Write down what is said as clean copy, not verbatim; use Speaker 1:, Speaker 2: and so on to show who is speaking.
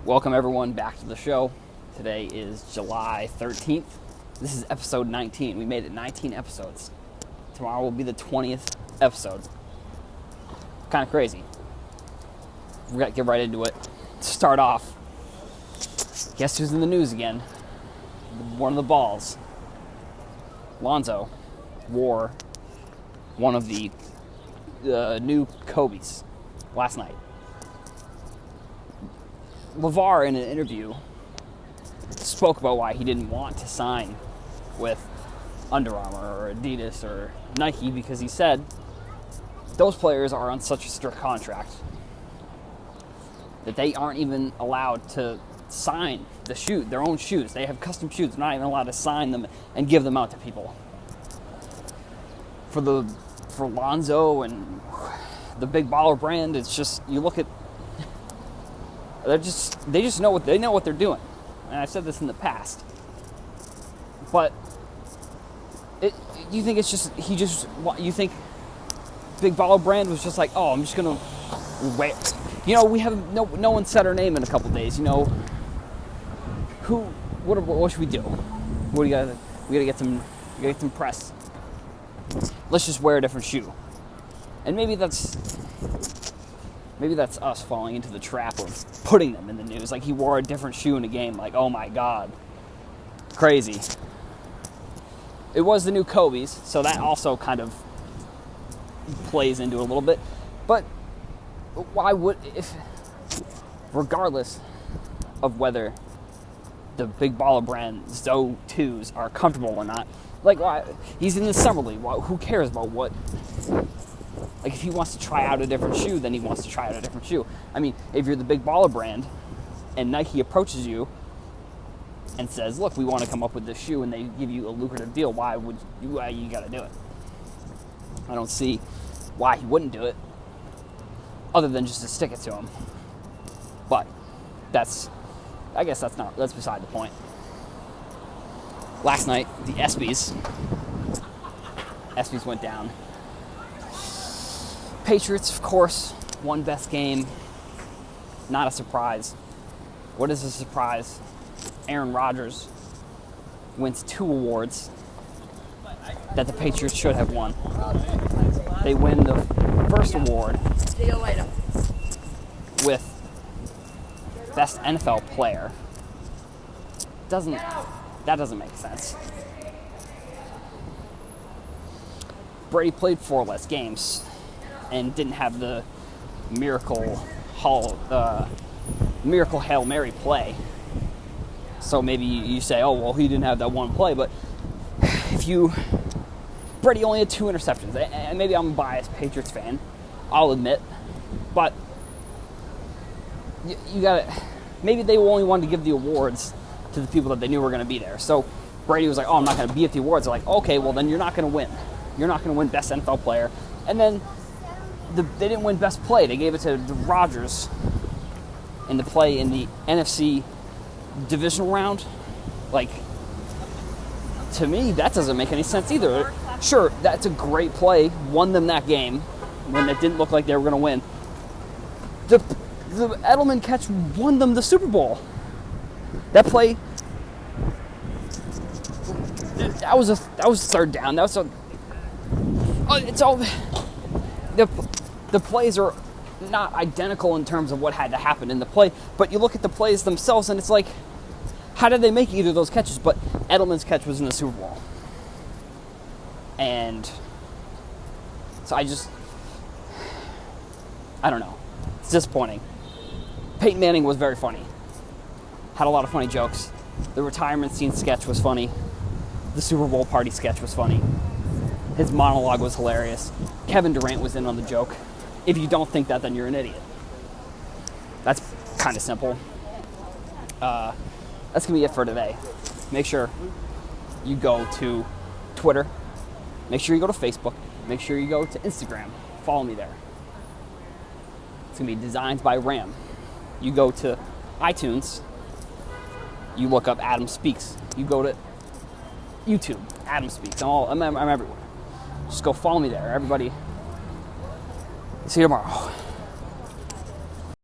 Speaker 1: Welcome everyone back to the show. Today is July 13th. This is episode 19. We made it 19 episodes. Tomorrow will be the 20th episode. Kind of crazy. We're going to get right into it. To start off, guess who's in the news again? One of the balls. Lonzo wore one of the new Kobe's last night. LeVar, in an interview, spoke about why he didn't want to sign with Under Armour or Adidas or Nike because he said those players are on such a strict contract that they aren't even allowed to sign their own shoes. They have custom shoes. They're not even allowed to sign them and give them out to people. For Lonzo and the Big Baller brand, it's just, you look at, they just know what they're doing. And I've said this in the past. But you think you think Big Baller brand was just like, oh, I'm just gonna wait. You know, we have no one said our name in a couple days. You know, what should we do? We gotta get some press. Let's just wear a different shoe. And maybe that's us falling into the trap of putting them in the news. Like, he wore a different shoe in a game. Like, oh my God. Crazy. It was the new Kobe's, so that also kind of plays into it a little bit. But why regardless of whether the Big Baller brand Zoe 2s are comfortable or not, like, why? He's in the Summer League. Who cares about what? Like, if he wants to try out a different shoe, then he wants to try out a different shoe. I mean, if you're the Big Baller brand and Nike approaches you and says, look, we want to come up with this shoe, and they give you a lucrative deal, why you got to do it? I don't see why he wouldn't do it other than just to stick it to him. But that's beside the point. Last night, the ESPYs went down. Patriots, of course, won best game. Not a surprise. What is a surprise? Aaron Rodgers wins 2 awards that the Patriots should have won. They win the first award with Best NFL Player. That doesn't make sense. Brady played 4 less games and didn't have the miracle Hail Mary play. So maybe you say, oh, well, he didn't have that one play. But Brady only had 2 interceptions. And maybe I'm a biased Patriots fan, I'll admit. But you got to, maybe they only wanted to give the awards to the people that they knew were going to be there. So Brady was like, oh, I'm not going to be at the awards. They're like, okay, well, then you're not going to win. You're not going to win Best NFL Player. And then they didn't win Best Play. They gave it to Rodgers in the play in the NFC divisional round. Like, to me, that doesn't make any sense either. Sure, that's a great play. Won them that game when it didn't look like they were going to win. The Edelman catch won them the Super Bowl. That play, that was third down. The plays are not identical in terms of what had to happen in the play, but you look at the plays themselves and it's like, how did they make either of those catches? But Edelman's catch was in the Super Bowl. And so I don't know. It's disappointing. Peyton Manning was very funny. Had a lot of funny jokes. The retirement scene sketch was funny. The Super Bowl party sketch was funny. His monologue was hilarious. Kevin Durant was in on the joke. If you don't think that, then you're an idiot. That's kind of simple. That's going to be it for today. Make sure you go to Twitter. Make sure you go to Facebook. Make sure you go to Instagram. Follow me there. It's going to be Designs by Ram. You go to iTunes. You look up Adam Speaks. You go to YouTube, Adam Speaks. I'm everywhere. Just go follow me there, everybody. See you tomorrow.